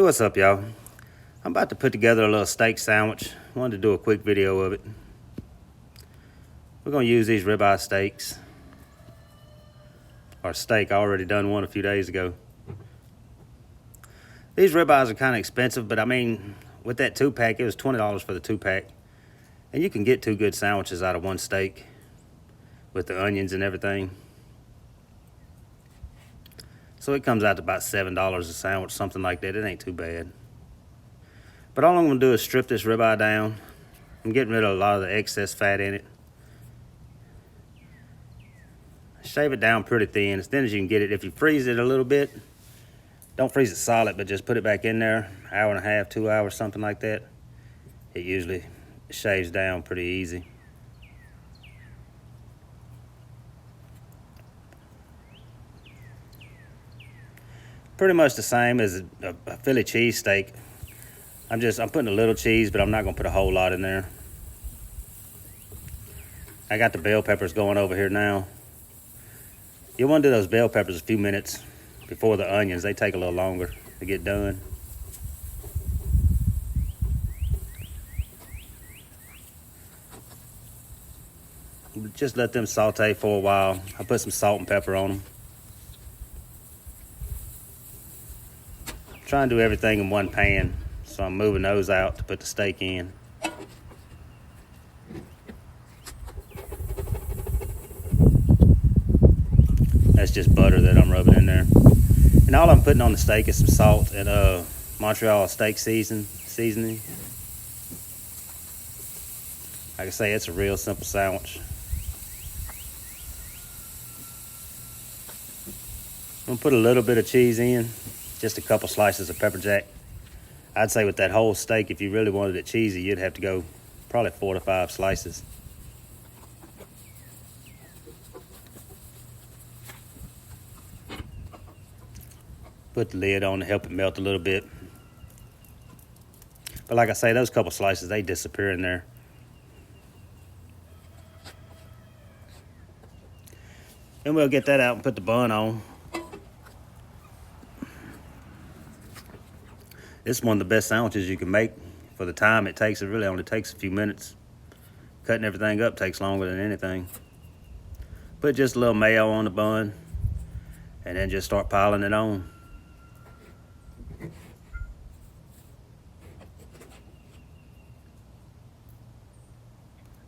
Hey, what's up, y'all? I'm about to put together a little steak sandwich. Wanted to do a quick video of it. We're gonna use these ribeye steaks. Or steak, I already done one a few days ago. These ribeyes are kind of expensive, but I mean, with that 2-pack, it was $20 for the 2-pack. And you can get 2 good sandwiches out of one steak with the onions and everything. So it comes out to about $7 a sandwich, something like that. It ain't too bad. But all I'm gonna do is strip this ribeye down. I'm getting rid of a lot of the excess fat in it. Shave it down pretty thin, as thin as you can get it. If you freeze it a little bit, don't freeze it solid, but just put it back in there, hour and a half, 2 hours, something like that. It usually shaves down pretty easy. Pretty much the same as a Philly cheesesteak. I'm putting a little cheese, but I'm not gonna put a whole lot in there. I got the bell peppers going over here now. You want to do those bell peppers a few minutes before the onions. They take a little longer to get done. Just let them saute for a while. I put some salt and pepper on them. Try and do everything in one pan, so I'm moving those out to put the steak in. That's just butter that I'm rubbing in there. And all I'm putting on the steak is some salt and Montreal steak seasoning. Like I say, it's a real simple sandwich. I'm gonna put a little bit of cheese in, just a couple slices of pepper jack. I'd say with that whole steak, if you really wanted it cheesy, you'd have to go probably 4 to 5 slices. Put the lid on to help it melt a little bit. But like I say, those couple slices, they disappear in there. And we'll get that out and put the bun on. This is one of the best sandwiches you can make for the time it takes. It really only takes a few minutes. Cutting everything up takes longer than anything. Put just a little mayo on the bun and then just start piling it on.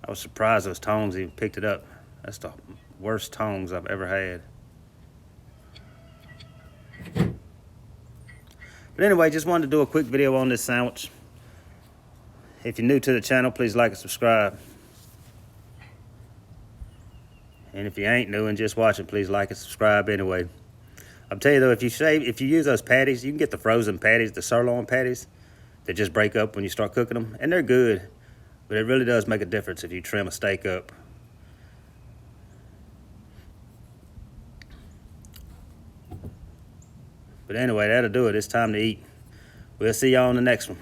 I was surprised those tongs even picked it up. That's the worst tongs I've ever had. But anyway, just wanted to do a quick video on this sandwich. If you're new to the channel, please like and subscribe. And if you ain't new and just watching, please like and subscribe anyway. I'll tell you though, if you use those patties, you can get the frozen patties, the sirloin patties, that just break up when you start cooking them, and they're good. But it really does make a difference if you trim a steak up. But anyway, that'll do it. It's time to eat. We'll see y'all on the next one.